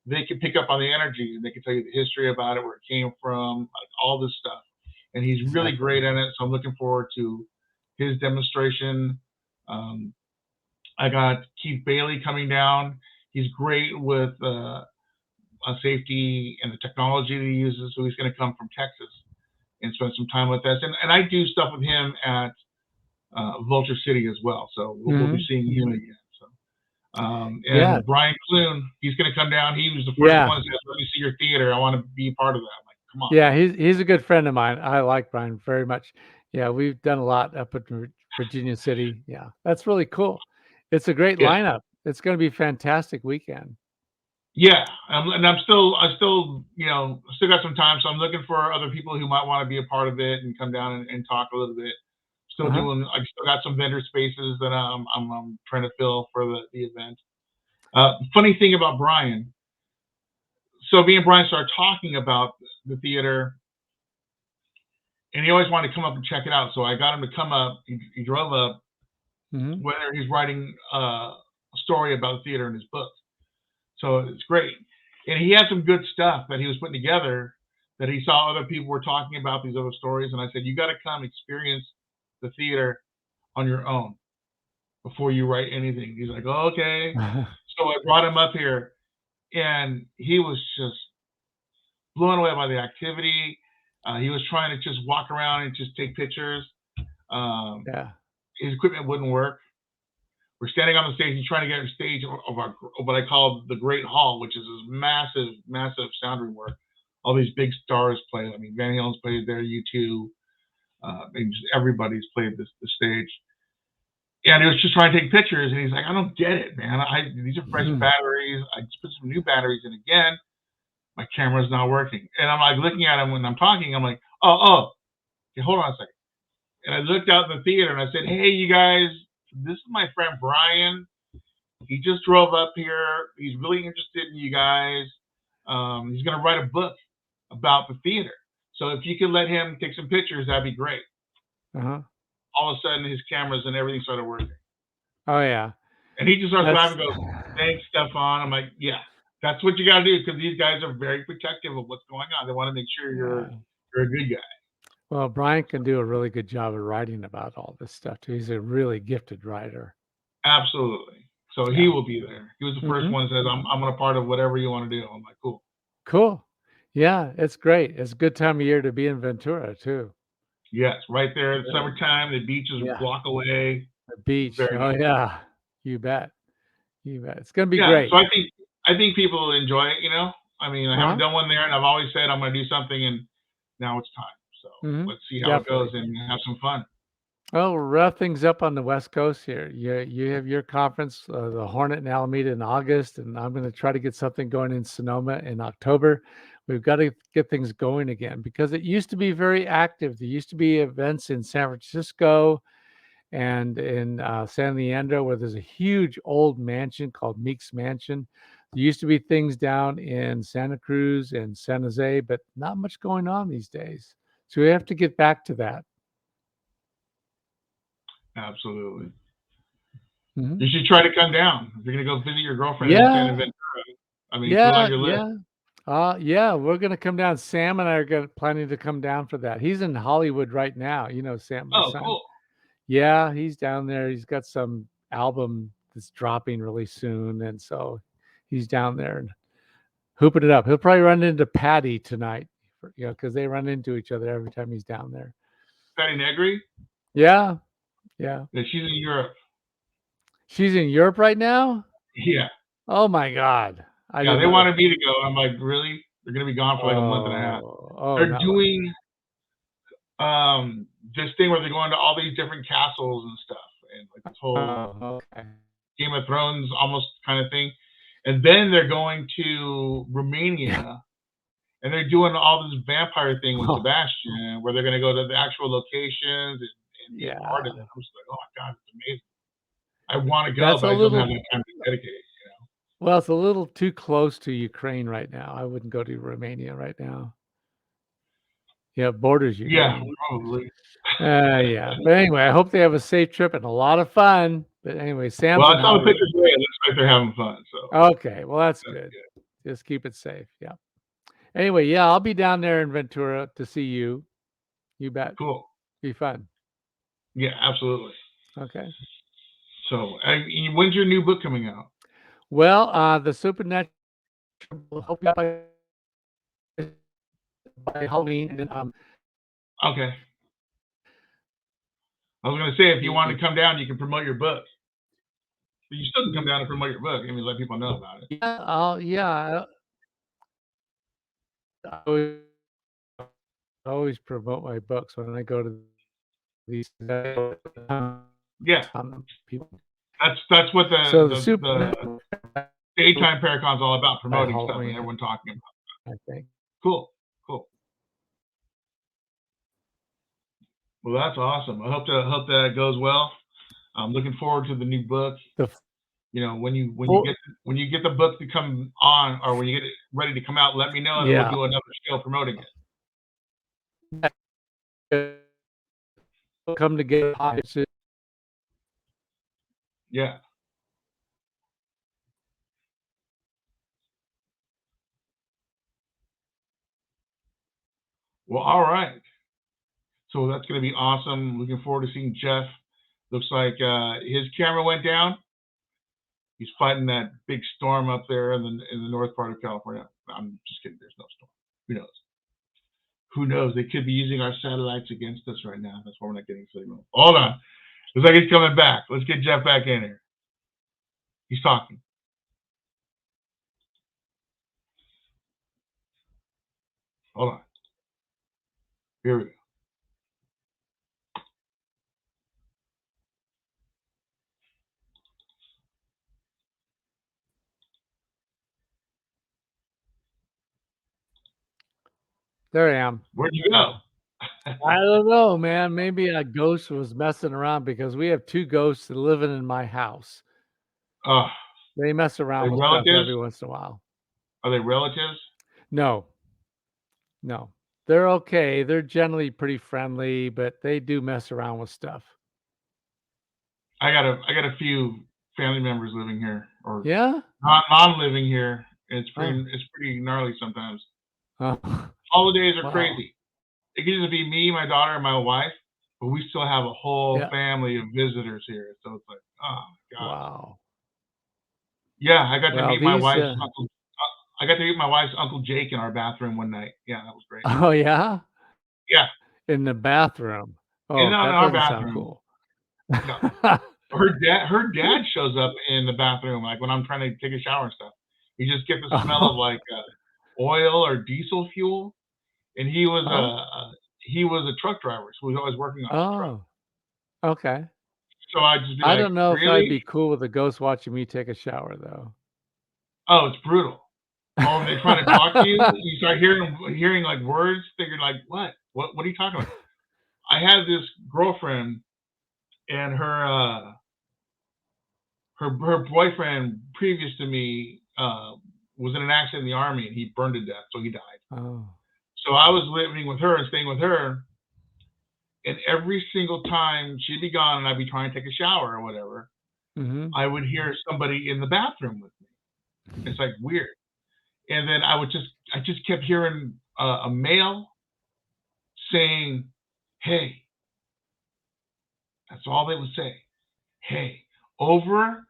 they can pick up on the energy and they can tell you the history about it, where it came from, like all this stuff. And he's really Exactly. great at it, so I'm looking forward to his demonstration. Um, I got Keith Bailey coming down. He's great with safety and the technology that he uses, so he's going to come from Texas and spend some time with us. And I do stuff with him at Vulture City as well, so we'll be Mhm. seeing him again. So, Yeah. and Brian Clune, he's going to come down. He was the first Yeah. one that said, "Let me see your theater. I want to be part of that." I'm like, come on. Yeah. He's a good friend of mine. I like Brian very much. Yeah, we've done a lot up at Virginia City. Yeah, that's really cool. It's a great Yeah, lineup. It's going to be a fantastic weekend. yeah. And I still got some time, so I'm looking for other people who might want to be a part of it and come down and talk a little bit. Uh huh. I still got some vendor spaces that I'm trying to fill for the event. Funny thing about Brian. So me and Brian started talking about the theater, and he always wanted to come up and check it out. So I got him to come up. He drove up, Hmm. whether he's writing a story about the theater in his book. So it's great. And he had some good stuff that he was putting together that he saw other people were talking about these other stories. And I said, you got to come experience the theater on your own before you write anything. He's like, oh, okay. So I brought him up here, and he was just blown away by the activity. He was trying to just walk around and just take pictures. Um, Yeah. his equipment wouldn't work. We're standing on the stage and trying to get a stage of what I call the Great Hall, which is this massive, massive sound room where all these big stars play. I mean, Van Halen's played there, U2, and just everybody's played the stage. And he was just trying to take pictures, and he's like, "I don't get it, man. These are fresh Mhm. batteries. I just put some new batteries in again. My camera's not working." And I'm like looking at him when I'm talking. I'm like, "Oh, okay, hold on a second." And I looked out in the theater and I said, "Hey, you guys, this is my friend Brian. He just drove up here. He's really interested in you guys. He's going to write a book about the theater. So if you could let him take some pictures, that'd be great." Uh-huh. All of a sudden, his cameras and everything started working. Oh yeah. And he just starts That's laughing and goes, "Thanks, Stefan." I'm like, "Yeah, that's what you got to do, because these guys are very protective of what's going on. They want to make sure yeah. you're a good guy." Well, Brian can do a really good job of writing about all this stuff too. He's a really gifted writer. Absolutely. So he Yeah. will be there. He was the first Hmm. one that says, I'm a part of whatever you want to do." I'm like, "Cool." Cool. Yeah, it's great. It's a good time of year to be in Ventura too. Yes, right there. It's Really. summertime. The beach is a Yeah. block away. The beach. Very Oh nice. yeah. You bet. You bet. It's gonna be Yeah, great. so I think people will enjoy it. I mean, I haven't Uh-huh. done one there, and I've always said I'm going to do something, and now it's time. So Hmm. let's see how it goes Definitely. and have some fun. Well, we'll wrap things up on the West Coast here. You have your conference, the Hornet in Alameda in August, and I'm going to try to get something going in Sonoma in October. We've got to get things going again because it used to be very active. There used to be events in San Francisco and in San Leandro where there's a huge old mansion called Meek's Mansion. There used to be things down in Santa Cruz and San Jose, but not much going on these days. So we have to get back to that. Absolutely. Mhm. You should try to come down. If you're gonna go visit your girlfriend in Yeah, Santa Ventura, I mean, put it on yeah, your list. yeah. Yeah, we're gonna come down. Sam and I are planning to come down for that. He's in Hollywood right now. You know, Sam, my Oh, son. cool. Yeah, he's down there. He's got some album that's dropping really soon, and so he's down there and hooping it up. He'll probably run into Patty tonight, because they run into each other every time he's down there. Patty Negri? Yeah, yeah. Yeah, she's in Europe. She's in Europe right now? Yeah. Oh my God. I Yeah, didn't they know. wanted me to go. I'm like, really? They're gonna be gone for like a month and a half. Oh, They're not like. doing this thing where they're going to all these different castles and stuff, and like this whole Okay. Game of Thrones almost kind of thing. And then they're going to Romania, and they're doing all this vampire thing with Oh, Sebastian, where they're gonna go to the actual locations and be a part of yeah. it. I'm just like, oh my god, it's amazing. I want to go, That's but a I just don't have little, enough time to dedicate. well, it's a little too close to Ukraine right now. I wouldn't go to Romania right now. Yeah, borders Yeah, Ukraine. probably. Yeah. But anyway, I hope they have a safe trip and a lot of fun. But anyway, Well, Sam's in I saw the Hollywood. pictures today. It looks like they're having fun. So Okay, well that's that's good. good. Just keep it safe. Yeah. Anyway, yeah, I'll be down there in Ventura to see you. You bet. Cool. Be fun. Yeah, absolutely. Okay. So, when's your new book coming out? Well, the supernatural will help you out by Halloween, and then Okay. I was gonna say if you want to come down, you can promote your book. But you still can come down and promote your book. I mean, let people know about it. yeah, I always promote my books when I go to these Yeah, people. that's what So the the supernatural daytime Paracon's all about, by promoting stuff and Halloween, everyone talking about. I think. Cool, cool. Well, that's awesome. I hope that goes well. I'm looking forward to the new book. The When you full, get the book to come on, or when you get it ready to come out, let me know, and then we'll yeah. do another show promoting it. Come together. Yeah. Well, all right. So that's going to be awesome. Looking forward to seeing Jeff. Looks like his camera went down. He's fighting that big storm up there in the north part of California. I'm just kidding. There's no storm. Who knows? Who knows? They could be using our satellites against us right now. That's why we're not getting signal. Hold on. Looks like he's coming back. Let's get Jeff back in here. He's talking. Hold on. Here we go. There I am. Where'd you go? I don't know, man. Maybe a ghost was messing around because we have 2 ghosts living in my house. Oh, They mess are around they with stuff relatives? every once in a while. Are they relatives? No, no. They're okay. They're generally pretty friendly, but they do mess around with stuff. I got a few family members living here, or Yeah? non living here. It's Oh. pretty gnarly sometimes. Oh. Holidays are Wow. crazy. It can just be me, my daughter, and my wife, but we still have a whole Yeah. family of visitors here. So it's like, oh my god. Wow. Yeah, I got to Well, meet my these wife's uncle. I got to meet my wife's uncle Jake in our bathroom one night. Yeah, that was great. Oh, yeah? Yeah, In the bathroom. in Oh, that our doesn't sound bathroom. cool. No, her dad shows up in the bathroom like when I'm trying to take a shower and stuff. You just get the smell of like oil or diesel fuel, and he was a truck driver, so he was always working on his truck. Oh, okay. So I'd just be I like, don't know if I'd really? be cool with a ghost watching me take a shower, though. Oh, it's brutal. Oh, and they're trying to talk to you. You start hearing like words that you're like, what are you talking about? I had this girlfriend, and her boyfriend previous to me was in an accident in the army, and he burned to death, so he died. Oh. So I was living with her and staying with her, and every single time she'd be gone and I'd be trying to take a shower or whatever, I would hear somebody in the bathroom with me. It's like weird. And then I just kept hearing a male saying, "Hey." That's all they would say. "Hey." Over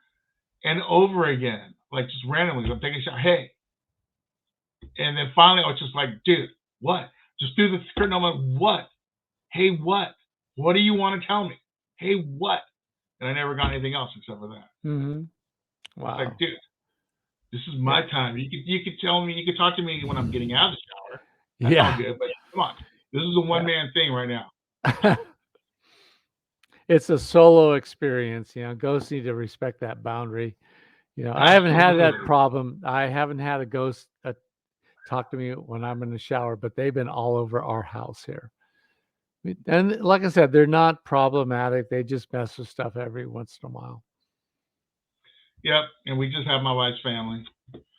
and over again, like just randomly. I'm taking a shower. "Hey." And then finally I was just like, "Dude, what?" Just through the curtain, I'm like, "What? Hey, what? What do you want to tell me? Hey, what?" And I never got anything else except for that. It's Wow. like, dude, this is my time. You could tell me, you could talk to me when I'm getting out of the shower. That's all good, but come on. This is a one-man thing right now. It's a solo experience, ghosts need to respect that boundary. I haven't had that Absolutely. problem. I haven't had a ghost talk to me when I'm in the shower, but they've been all over our house here. And like I said, they're not problematic. They just mess with stuff every once in a while. Yep, and we just have my wife's family.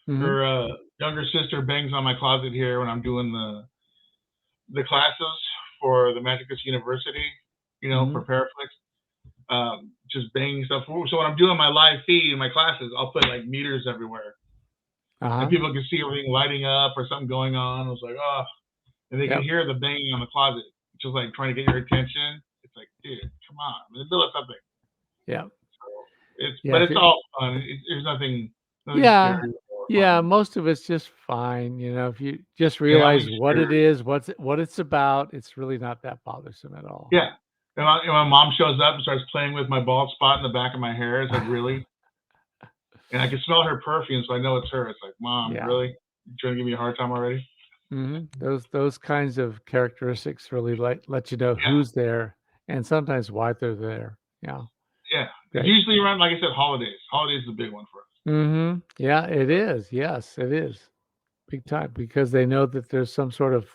Her younger sister bangs on my closet here when I'm doing the classes for the Magicus University, for Paraflix. Just banging stuff. So when I'm doing my live feed in my classes, I'll put like meters everywhere, and people can see everything lighting up or something going on. I was like, oh, and they can hear the banging on the closet, just like trying to get your attention. It's like, dude, come on, I'm in the middle of something. Yeah. But it's all fun. There's nothing Yeah. scary. Yeah, most of it's just fine. If you just realize what it is, what it's about, it's really not that bothersome at all. Yeah. And my mom shows up and starts playing with my bald spot in the back of my hair. It's like, really? And I can smell her perfume, so I know it's her. It's like, Mom, really? You trying to give me a hard time already? Those kinds of characteristics really let you know who's there and sometimes why they're there. Yeah. Yeah. It's usually around, like I said, holidays. Holidays is a big one for us. Yeah, it is. Yes, it is. Big time, because they know that there's some sort of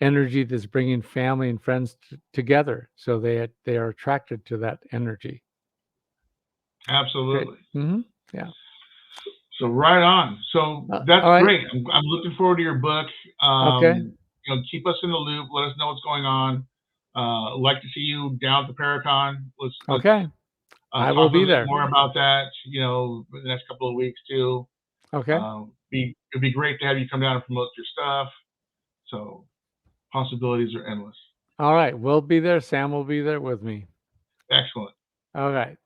energy that's bringing family and friends together. So they are attracted to that energy. Absolutely. Yeah. So right on. So that's great. I'm looking forward to your book. Keep us in the loop. Let us know what's going on. Like to see you down at the Paracon. Let's I will be there. More about that. In the next couple of weeks too. Okay. It'd be great to have you come down and promote your stuff. So possibilities are endless. All right, we'll be there. Sam will be there with me. Excellent. All right.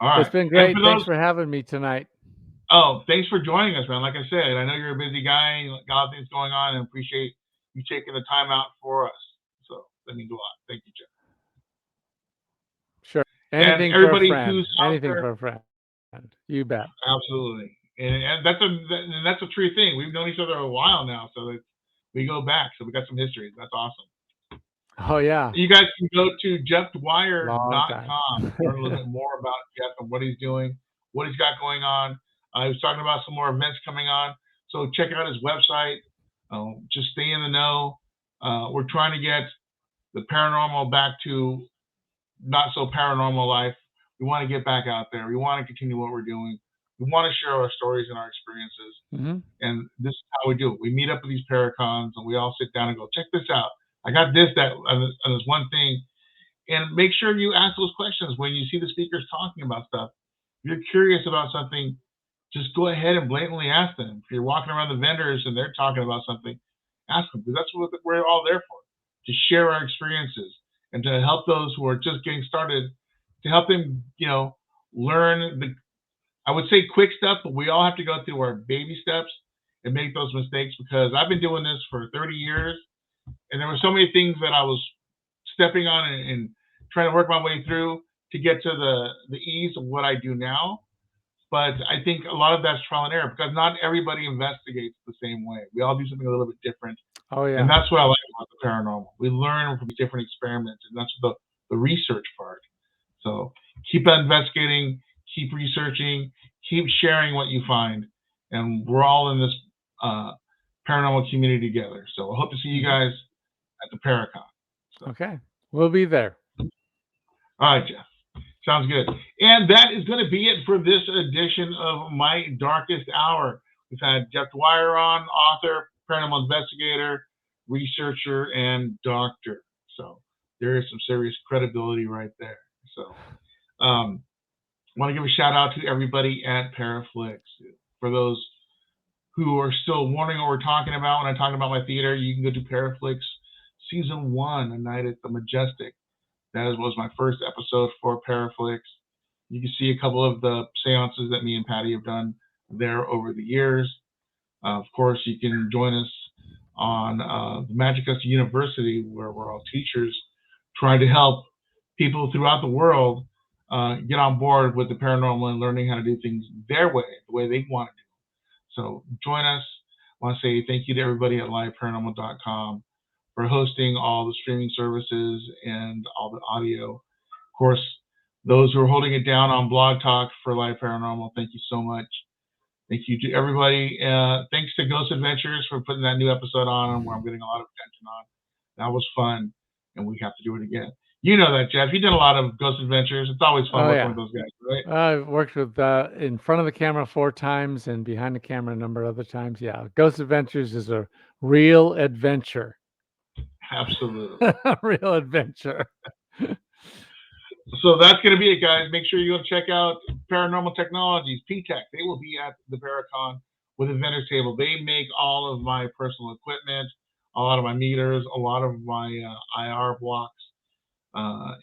All right. It's been great. Thanks for having me tonight. Oh, thanks for joining us, man. Like I said, I know you're a busy guy and got a lot of things going on, and appreciate you taking the time out for us. So that means a lot. Thank you, Jeff. Sure. Anything for a friend. Anything for a friend. You bet. Absolutely. And that's a true thing. We've known each other a while now, so we go back. So we got some history. That's awesome. Oh yeah. You guys can go to jeffdwyer.com, learn a little bit more about Jeff and what he's doing, what he's got going on. He was talking about some more events coming on, so check out his website. Just stay in the know. We're trying to get the paranormal back to not so paranormal life. We want to get back out there. We want to continue what we're doing. We want to share our stories and our experiences. And this is how we do it. We meet up at these Paracons and we all sit down and go, check this out. I got this, that, and this one thing. And make sure you ask those questions when you see the speakers talking about stuff. If you're curious about something, just go ahead and blatantly ask them. If you're walking around the vendors and they're talking about something, ask them, because that's what we're all there for, to share our experiences and to help those who are just getting started, to help them, learn I would say quick stuff, but we all have to go through our baby steps and make those mistakes, because I've been doing this for 30 years and there were so many things that I was stepping on and trying to work my way through to get to the ease of what I do now. But I think a lot of that's trial and error, because not everybody investigates the same way. We all do something a little bit different. Oh yeah. And that's what I like about the paranormal. We learn from different experiments, and that's the research part. So keep investigating, keep researching, keep sharing what you find. And we're all in this paranormal community together. So I hope to see you guys at the Paracon. So. Okay, we'll be there. All right, Jeff. Sounds good. And that is going to be it for this edition of My Darkest Hour. We've had Jeff Dwyer on, author, paranormal investigator, researcher, and doctor. So there is some serious credibility right there. So I want to give a shout out to everybody at Paraflix. For those who are still wondering what we're talking about when I talk about my theater, you can go to Paraflix Season 1, A Night at the Majestic. That was my first episode for Paraflix. You can see a couple of the seances that me and Patty have done there over the years. Of course, you can join us on the Magic Us University, where we're all teachers trying to help people throughout the world get on board with the paranormal and learning how to do things their way, the way they want to do. So join us. I want to say thank you to everybody at liveparanormal.com for hosting all the streaming services and all the audio. Of course, those who are holding it down on Blog Talk for Live Paranormal, thank you so much. Thank you to everybody. Thanks to Ghost Adventures for putting that new episode on where I'm getting a lot of attention on. That was fun, and we have to do it again. You know that, Jeff. You did a lot of Ghost Adventures. It's always fun working with those guys, right? I've worked with in front of the camera 4 times and behind the camera a number of other times. Yeah, Ghost Adventures is a real adventure. Absolutely. Real adventure. So that's going to be it, guys. Make sure you go check out Paranormal Technologies, PTech. They will be at the Paracon with a vendor's table. They make all of my personal equipment, a lot of my meters, a lot of my IR blocks,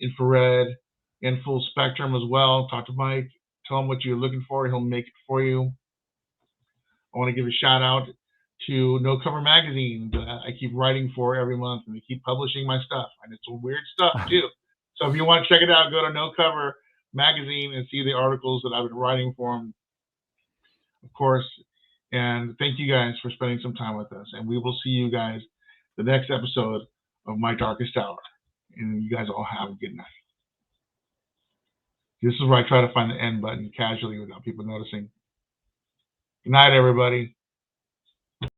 infrared, and full spectrum as well. Talk to Mike. Tell him what you're looking for. He'll make it for you. I want to give a shout out to No Cover Magazine that I keep writing for every month, and they keep publishing my stuff. And it's some weird stuff, too. So if you want to check it out, go to No Cover Magazine and see the articles that I've been writing for them, of course. And thank you guys for spending some time with us. And we will see you guys the next episode of My Darkest Hour. And you guys all have a good night. This is where I try to find the end button casually without people noticing. Good night, everybody.